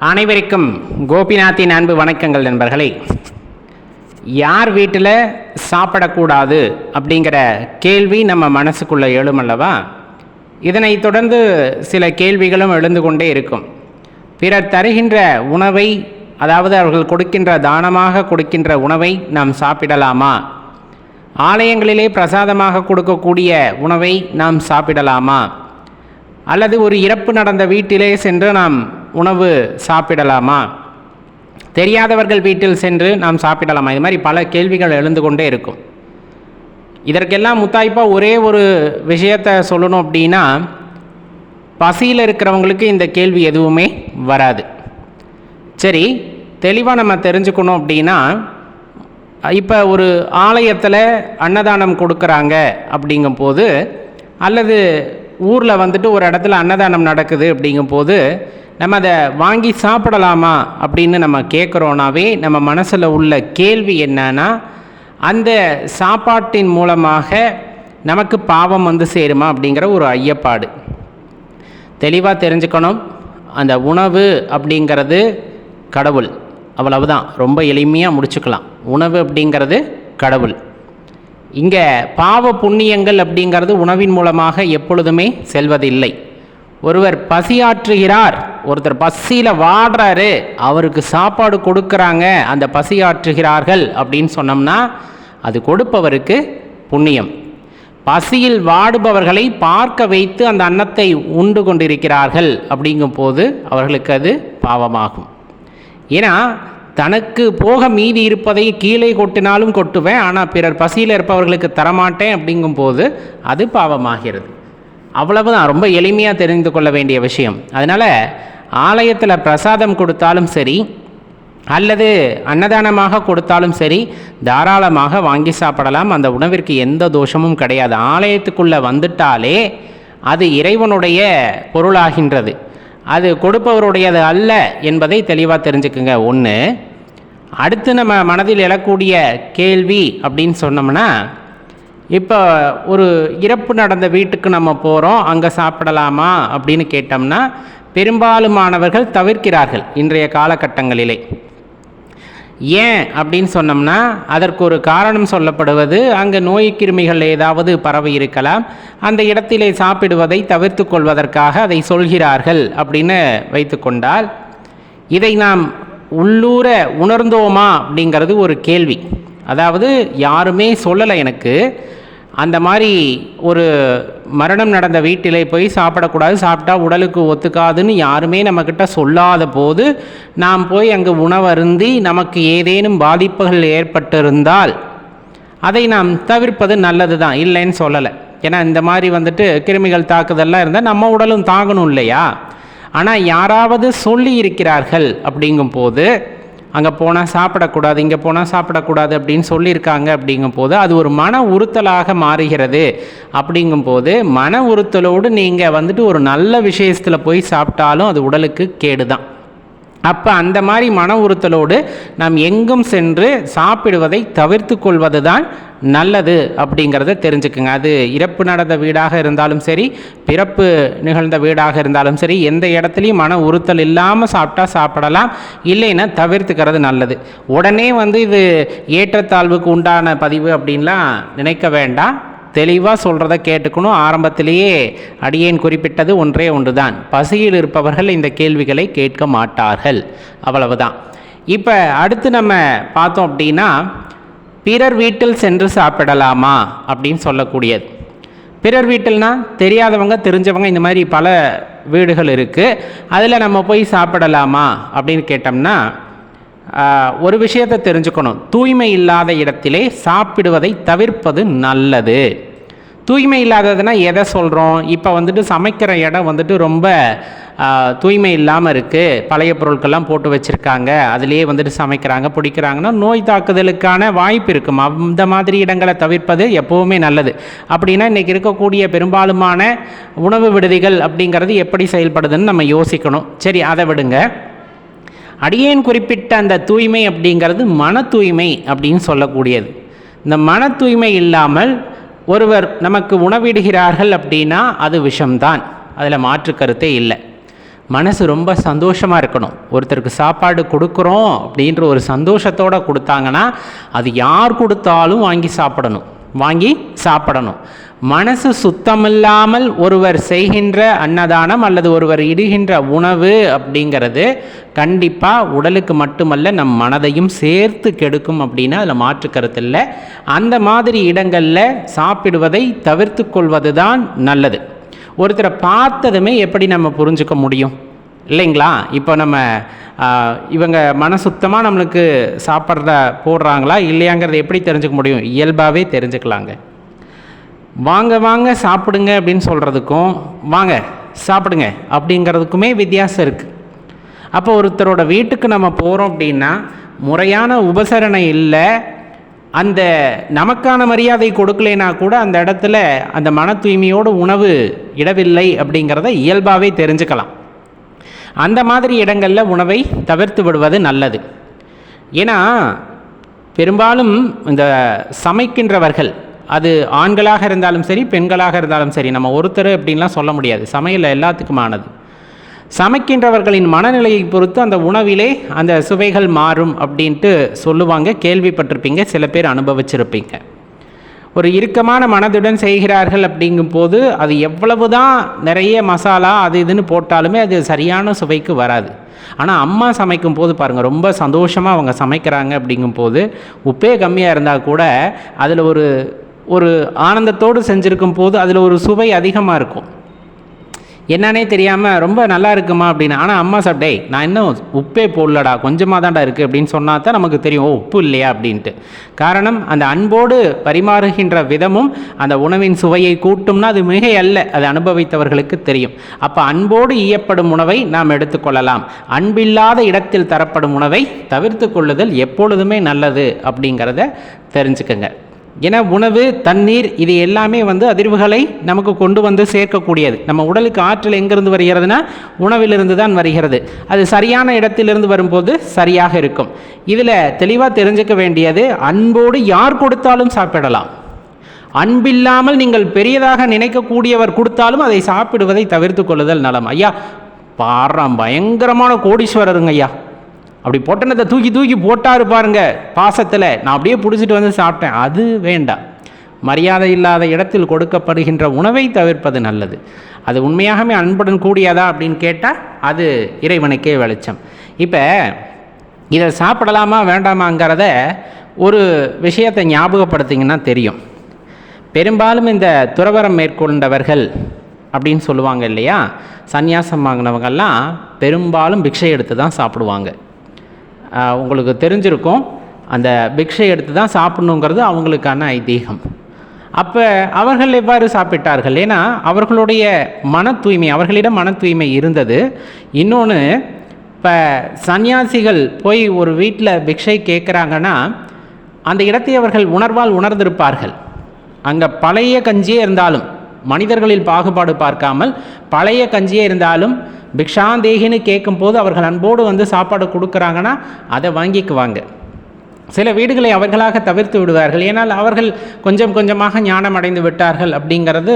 அனைவருக்கும் கோபிநாத்தின் அன்பு வணக்கங்கள் நண்பர்களே. யார் வீட்டில் சாப்பிடக்கூடாது அப்படிங்கிற கேள்வி நம்ம மனசுக்குள்ளே எழுமல்லவா? இதனைத் தொடர்ந்து சில கேள்விகளும் எழுந்து கொண்டே இருக்கும். பிறர் தருகின்ற உணவை, அதாவது அவர்கள் கொடுக்கின்ற தானமாக கொடுக்கின்ற உணவை நாம் சாப்பிடலாமா? ஆலயங்களிலே பிரசாதமாக கொடுக்கக்கூடிய உணவை நாம் சாப்பிடலாமா? அல்லது ஒரு இறப்பு நடந்த வீட்டிலே சென்று நாம் உணவு சாப்பிடலாமா? தெரியாதவர்கள் வீட்டில் சென்று நாம் சாப்பிடலாமா? இது மாதிரி பல கேள்விகள் எழுந்து கொண்டே இருக்கும். இதற்கெல்லாம் முத்தாய்ப்பாக ஒரே ஒரு விஷயத்தை சொல்லணும் அப்படின்னா, பசியில் இருக்கிறவங்களுக்கு இந்த கேள்வி எதுவுமே வராது. சரி, தெளிவாக நம்ம தெரிஞ்சுக்கணும் அப்படின்னா, இப்போ ஒரு ஆலயத்தில் அன்னதானம் கொடுக்குறாங்க அப்படிங்கும்போது, அல்லது ஊரில் வந்துட்டு ஒரு இடத்துல அன்னதானம் நடக்குது அப்படிங்கும்போது நம்ம அதை வாங்கி சாப்பிடலாமா அப்படின்னு நம்ம கேட்குறோனாவே நம்ம மனசில் உள்ள கேள்வி என்னன்னா, அந்த சாப்பாட்டின் மூலமாக நமக்கு பாவம் வந்து சேருமா அப்படிங்கிற ஒரு ஐயப்பாடு. தெளிவாக தெரிஞ்சுக்கணும், அந்த உணவு அப்படிங்கிறது கடவுள், அவ்வளவுதான். ரொம்ப எளிமையாக முடிச்சுக்கலாம். உணவு அப்படிங்கிறது கடவுள். இங்கே பாவ புண்ணியங்கள் அப்படிங்கிறது உணவின் மூலமாக எப்பொழுதுமே செல்வதில்லை. ஒருவர் பசியாற்றுகிறார், ஒருத்தர் பசியில் வாடுறாரு, அவருக்கு சாப்பாடு கொடுக்குறாங்க, அந்த பசியாற்றுகிறார்கள் அப்படின்னு சொன்னோம்னா அது கொடுப்பவருக்கு புண்ணியம். பசியில் வாடுபவர்களை பார்க்க வைத்து அந்த அன்னத்தை உண்டு கொண்டிருக்கிறார்கள் அப்படிங்கும் போது அவர்களுக்கு அது பாவமாகும். ஏன்னா தனக்கு போக மீதி இருப்பதை கீழே கொட்டினாலும் கொட்டுவேன், ஆனால் பிறர் பசியில் இருப்பவர்களுக்கு தரமாட்டேன் அப்படிங்கும்போது அது பாவமாகிறது. அவ்வளவுதான். ரொம்ப எளிமையாக தெரிந்து கொள்ள வேண்டிய விஷயம். அதனால் ஆலயத்தில் பிரசாதம் கொடுத்தாலும் சரி, அல்லது அன்னதானமாக கொடுத்தாலும் சரி, தாராளமாக வாங்கி சாப்பிடலாம். அந்த உணவிற்கு எந்த தோஷமும் கிடையாது. ஆலயத்துக்குள்ளே வந்துட்டாலே அது இறைவனுடைய பொருளாகின்றது, அது கொடுப்பவருடையது அல்ல என்பதை தெளிவாக தெரிஞ்சுக்குங்க. ஒன்று. அடுத்து நம்ம மனதில் எழக்கூடிய கேள்வி அப்படின்னு சொன்னோம்னா, இப்போ ஒரு இறப்பு நடந்த வீட்டுக்கு நம்ம போகிறோம், அங்கே சாப்பிடலாமா அப்படின்னு கேட்டோம்னா பெரும்பாலுமானவர்கள் தவிர்க்கிறார்கள் இன்றைய காலகட்டங்களிலே. ஏன் அப்படின்னு சொன்னோம்னா அதற்கு ஒரு காரணம் சொல்லப்படுவது, அங்கே நோய் கிருமிகள் ஏதாவது பரவி இருக்கலாம், அந்த இடத்திலே சாப்பிடுவதை தவிர்த்து கொள்வதற்காக அதை சொல்கிறார்கள் அப்படின்னு வைத்து கொண்டால், இதை நாம் உள்ளூர உணர்ந்தோமா அப்படிங்கிறது ஒரு கேள்வி. அதாவது யாருமே சொல்லலை எனக்கு, அந்த மாதிரி ஒரு மரணம் நடந்த வீட்டிலே போய் சாப்பிடக்கூடாது, சாப்பிட்டா உடலுக்கு ஒத்துக்காதுன்னு யாருமே நம்மக்கிட்ட சொல்லாத போது நாம் போய் அங்கே உணவருந்தி நமக்கு ஏதேனும் பாதிப்புகள் ஏற்பட்டிருந்தால் அதை நாம் தவிர்ப்பது நல்லது தான், இல்லைன்னு சொல்லலை. ஏன்னா இந்த மாதிரி வந்துட்டு கிருமிகள் தாக்குதல்லாம் இருந்தால் நம்ம உடலும் தாங்கணும் இல்லையா? ஆனால் யாராவது சொல்லி இருக்கிறார்கள் அப்படிங்கும்போது, அங்கே போனால் சாப்பிடக்கூடாது, இங்கே போனால் சாப்பிடக்கூடாது அப்படின்னு சொல்லியிருக்காங்க அப்படிங்கும்போது அது ஒரு மன உறுத்தலாக மாறுகிறது. அப்படிங்கும்போது மன உறுத்தலோடு நீங்கள் வந்துட்டு ஒரு நல்ல விஷயத்தில் போய் சாப்பிட்டாலும் அது உடலுக்கு கேடு தான். அப்போ அந்த மாதிரி மன உறுத்தலோடு நாம் எங்கும் சென்று சாப்பிடுவதை தவிர்த்து கொள்வது தான் நல்லது அப்படிங்கிறத தெரிஞ்சுக்குங்க. அது இறப்பு நடந்த வீடாக இருந்தாலும் சரி, பிறப்பு நிகழ்ந்த வீடாக இருந்தாலும் சரி, எந்த இடத்துலையும் மன உறுத்தல் இல்லாமல் சாப்பிட்டா சாப்பிடலாம், இல்லைன்னா தவிர்த்துக்கிறது நல்லது. உடனே இது ஏற்றத்தாழ்வுக்கு உண்டான பதிவு அப்படின்லாம் நினைக்க வேண்டாம். தெளிவாக சொல்கிறத கேட்டுக்கணும். ஆரம்பத்திலேயே அடியேன் குறிப்பிட்டது ஒன்றே ஒன்று தான், பசியில் இருப்பவர்கள் இந்த கேள்விகளை கேட்க மாட்டார்கள், அவ்வளவுதான். இப்போ அடுத்து நம்ம பார்த்தோம் அப்படின்னா, பிறர் வீட்டில் சென்று சாப்பிடலாமா அப்படின்னு சொல்லக்கூடியது. பிறர் வீட்டில்னா தெரியாதவங்க தெரிஞ்சவங்க இந்த மாதிரி பல வீடுகள் இருக்குது, அதில் நம்ம போய் சாப்பிடலாமா அப்படின்னு கேட்டோம்னா ஒரு விஷயத்தை தெரிஞ்சுக்கணும். தூய்மை இல்லாத இடத்திலே சாப்பிடுவதை தவிர்ப்பது நல்லது. தூய்மை இல்லாததுன்னா எதை சொல்கிறோம்? இப்போ சமைக்கிற இடம் ரொம்ப தூய்மை இல்லாமல் இருக்குது, பழைய பொருட்கள்லாம் போட்டு வச்சுருக்காங்க, அதிலே சமைக்கிறாங்க பிடிக்கிறாங்கன்னா நோய் தாக்குதலுக்கான வாய்ப்பு இருக்கும். அந்த மாதிரி இடங்களை தவிர்ப்பது எப்போவுமே நல்லது. அப்படின்னா இன்றைக்கி இருக்கக்கூடிய பெரும்பாலுமான உணவு விடுதிகள் அப்படிங்கிறது எப்படி செயல்படுதுன்னு நம்ம யோசிக்கணும். சரி, அதை விடுங்க. அடியேன் குறிப்பிட்ட அந்த தூய்மை அப்படிங்கிறது மன தூய்மை அப்படின்னு சொல்லக்கூடியது. இந்த மன தூய்மை இல்லாமல் ஒருவர் நமக்கு உணவிடுகிறார்கள் அப்படின்னா அது விஷம்தான், அதில் மாற்று கருத்தே இல்லை. மனசு ரொம்ப சந்தோஷமாக இருக்கணும். ஒருத்தருக்கு சாப்பாடு கொடுக்குறோம் அப்படின்ற ஒரு சந்தோஷத்தோடு கொடுத்தாங்கன்னா அது யார் கொடுத்தாலும் வாங்கி சாப்பிடணும். மனசு சுத்தமில்லாமல் ஒருவர் செய்கின்ற அன்னதானம் அல்லது ஒருவர் இடுகின்ற உணவு அப்படிங்கிறது கண்டிப்பாக உடலுக்கு மட்டுமல்ல நம் மனதையும் சேர்த்து கெடுக்கும் அப்படின்னா அதில் மாற்று கருத்து இல்லை. அந்த மாதிரி இடங்களில் சாப்பிடுவதை தவிர்த்து கொள்வது தான் நல்லது. ஒருத்தரை பார்த்ததுமே எப்படி நம்ம புரிஞ்சுக்க முடியும் இல்லைங்களா? இப்போ நம்ம இவங்க மன சுத்தமாக நம்மளுக்கு சாப்பிட்ற போடுறாங்களா இல்லையாங்கிறத எப்படி தெரிஞ்சுக்க முடியும்? இயல்பாகவே தெரிஞ்சுக்கலாங்க. வாங்க சாப்பிடுங்க அப்படின்னு சொல்கிறதுக்கும் வாங்க சாப்பிடுங்க அப்படிங்கிறதுக்குமே வித்தியாசம் இருக்குது. அப்போ ஒருத்தரோட வீட்டுக்கு நம்ம போகிறோம் அப்படின்னா முறையான உபசரணை இல்லை, அந்த நமக்கான மரியாதை கொடுக்கலைனா கூட அந்த இடத்துல அந்த மன தூய்மையோடு உணவு இடவில்லை அப்படிங்கிறத இயல்பாகவே தெரிஞ்சுக்கலாம். அந்த மாதிரி இடங்களில் உணவை தவிர்த்து விடுவது நல்லது. ஏன்னா பெரும்பாலும் இந்த சமைக்கின்றவர்கள், அது ஆண்களாக இருந்தாலும் சரி பெண்களாக இருந்தாலும் சரி, நம்ம ஒருத்தர் அப்படின்லாம் சொல்ல முடியாது, சமையல் எல்லாத்துக்குமானது. சமைக்கின்றவர்களின் மனநிலையை பொறுத்து அந்த உணவிலே அந்த சுவைகள் மாறும் அப்படின்ட்டு சொல்லுவாங்க, கேள்விப்பட்டிருப்பீங்க, சில பேர் அனுபவிச்சிருப்பீங்க. ஒரு இறுக்கமான மனதுடன் செய்கிறார்கள் அப்படிங்கும்போது அது எவ்வளவு தான் நிறைய மசாலா அது இதுன்னு போட்டாலுமே அது சரியான சுவைக்கு வராது. ஆனால் அம்மா சமைக்கும் போது பாருங்கள், ரொம்ப சந்தோஷமாக அவங்க சமைக்கிறாங்க அப்படிங்கும்போது உப்பே கம்மியாக இருந்தால் கூட அதில் ஒரு ஆனந்தத்தோடு செஞ்சுருக்கும் போது அதில் ஒரு சுவை அதிகமாக இருக்கும். என்னன்னே தெரியாமல் ரொம்ப நல்லா இருக்குமா அப்படின்னு. ஆனால் அம்மா சாப்பிட்டே நான் இன்னும் உப்பே போடலடா, கொஞ்சமாக தான்டா இருக்குது அப்படின்னு சொன்னால் தான் நமக்கு தெரியும் உப்பு இல்லையா அப்படின்ட்டு. காரணம் அந்த அன்போடு பரிமாறுகின்ற விதமும் அந்த உணவின் சுவையை கூட்டும்னா அது மிக அல்ல, அது அனுபவித்தவர்களுக்கு தெரியும். அப்போ அன்போடு ஈயப்படும் உணவை நாம் எடுத்துக்கொள்ளலாம். அன்பில்லாத இடத்தில் தரப்படும் உணவை தவிர்த்து கொள்ளுதல் எப்பொழுதுமே நல்லது அப்படிங்கிறத தெரிஞ்சுக்கங்க. ஏன்னா உணவு, தண்ணீர் இது எல்லாமே அதிர்வுகளை நமக்கு கொண்டு வந்து சேர்க்கக்கூடியது. நம்ம உடலுக்கு ஆற்றல் எங்கிருந்து வருகிறதுனா உணவிலிருந்து தான் வருகிறது. அது சரியான இடத்திலிருந்து வரும்போது சரியாக இருக்கும். இதில் தெளிவாக தெரிஞ்சுக்க வேண்டியது, அன்போடு யார் கொடுத்தாலும் சாப்பிடலாம். அன்பில்லாமல் நீங்கள் பெரியதாக நினைக்கக்கூடியவர் கொடுத்தாலும் அதை சாப்பிடுவதை தவிர்த்து கொள்ளுதல் நலம். ஐயா பாடுறான் பயங்கரமான கோடீஸ்வரருங்க ஐயா, அப்படி பொட்டனத்தை தூக்கி போட்டாரு பாருங்க பாசத்தில், நான் அப்படியே பிடிச்சிட்டு வந்து சாப்பிட்டேன், அது வேண்டாம். மரியாதை இல்லாத இடத்தில் கொடுக்கப்படுகின்ற உணவை தவிர்ப்பது நல்லது. அது உண்மையாகவே அன்புடன் கூடியதா அப்படின்னு கேட்டால் அது இறைவனுக்கே வெளிச்சம். இப்போ இதை சாப்பிடலாமா வேண்டாமாங்கிறத ஒரு விஷயத்தை ஞாபகப்படுத்திங்கன்னா தெரியும். பெரும்பாலும் இந்த துறவரம் மேற்கொண்டவர்கள் அப்படின்னு சொல்லுவாங்க இல்லையா, சந்நியாசம் வாங்கினவங்கெல்லாம் பெரும்பாலும் பிக்ஷை எடுத்து தான் சாப்பிடுவாங்க. உங்களுக்கு தெரிஞ்சிருக்கும், அந்த பிக்ஷை எடுத்து தான் சாப்பிடணுங்கிறது அவங்களுக்கான ஐதீகம். அப்போ அவர்கள் எவ்வாறு சாப்பிட்டார்கள்? ஏன்னா அவர்களுடைய மன தூய்மை, அவர்களிடம் மன தூய்மை இருந்தது. இன்னொன்று, இப்போ சன்னியாசிகள் போய் ஒரு வீட்டில் பிக்ஷை கேட்குறாங்கன்னா அந்த இடத்தை அவர்கள் உணர்வால் உணர்ந்திருப்பார்கள். அங்கே பழைய கஞ்சியே இருந்தாலும், மனிதர்களில் பாகுபாடு பார்க்காமல் பழைய கஞ்சியே இருந்தாலும் பிக்ஷாந்தேகின்னு கேட்கும்போது அவர்கள் அன்போடு சாப்பாடு கொடுக்குறாங்கன்னா அதை வாங்கிக்குவாங்க. சில வீடுகளை அவர்களாக தவிர்த்து விடுவார்கள். ஏன்னால் அவர்கள் கொஞ்சம் கொஞ்சமாக ஞானம் அடைந்து விட்டார்கள் அப்படிங்கிறது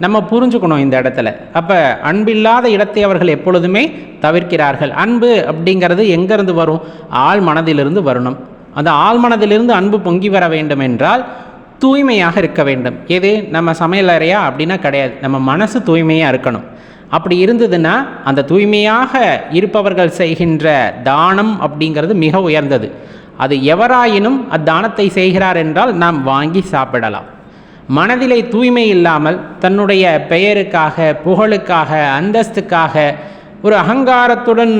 நம்ம புரிஞ்சுக்கணும் இந்த இடத்துல. அப்போ அன்பில்லாத இடத்தை அவர்கள் எப்பொழுதுமே தவிர்க்கிறார்கள். அன்பு அப்படிங்கிறது எங்கேருந்து வரும்? ஆழ் மனதிலிருந்து வரணும். அந்த ஆழ் மனதிலிருந்து அன்பு பொங்கி வர வேண்டும் என்றால் தூய்மையாக இருக்க வேண்டும். எது? நம்ம சமையல் அறையா அப்படின்னா கிடையாது, நம்ம மனசு தூய்மையாக இருக்கணும். அப்படி இருந்ததுன்னா அந்த தூய்மையாக இருப்பவர்கள் செய்கின்ற தானம் அப்படிங்கிறது மிக உயர்ந்தது. அது எவராயினும் அத்தானத்தை செய்கிறார் என்றால் நாம் வாங்கி சாப்பிடலாம். மனதிலே தூய்மை இல்லாமல் தன்னுடைய பெயருக்காக, புகழுக்காக, அந்தஸ்துக்காக ஒரு அகங்காரத்துடன்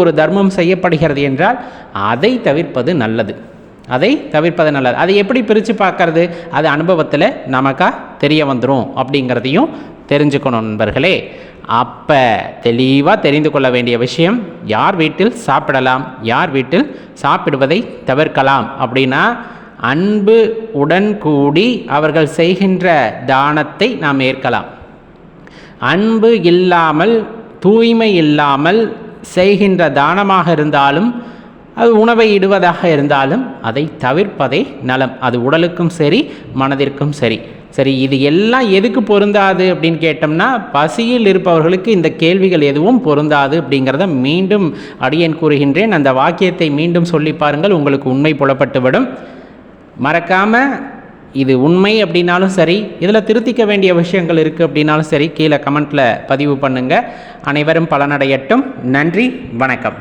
ஒரு தர்மம் செய்யப்படுகிறது என்றால் அதை தவிர்ப்பது நல்லது. அதை எப்படி பிரித்து பார்க்கறது? அது அனுபவத்தில் நமக்கா தெரிய வந்துடும் அப்படிங்கிறதையும் தெரிஞ்சுக்கணும் நண்பர்களே. அப்போ தெளிவாக தெரிந்து கொள்ள வேண்டிய விஷயம், யார் வீட்டில் சாப்பிடலாம், யார் வீட்டில் சாப்பிடுவதை தவிர்க்கலாம் அப்படின்னா அன்பு உடன் கூடி அவர்கள் செய்கின்ற தானத்தை நாம் ஏற்கலாம். அன்பு இல்லாமல், தூய்மை இல்லாமல் செய்கின்ற தானமாக இருந்தாலும், அது உணவை இடுவதாக இருந்தாலும் அதை தவிர்ப்பதே நலம். அது உடலுக்கும் சரி, மனதிற்கும் சரி. சரி, இது எல்லாம் எதுக்கு பொருந்தாது அப்படின்னு கேட்டோம்னா, பசியில் இருப்பவர்களுக்கு இந்த கேள்விகள் எதுவும் பொருந்தாது அப்படிங்கிறத மீண்டும் அடியேன் கூறுகின்றேன். அந்த வாக்கியத்தை மீண்டும் சொல்லி பாருங்கள், உங்களுக்கு உண்மை புலப்பட்டுவிடும். மறக்காமல் இது உண்மை அப்படின்னாலும் சரி, இதில் திருத்திக்க வேண்டிய விஷயங்கள் இருக்குது அப்படின்னாலும் சரி, கீழே கமெண்ட்டில் பதிவு பண்ணுங்கள். அனைவரும் பலனடையட்டும். நன்றி, வணக்கம்.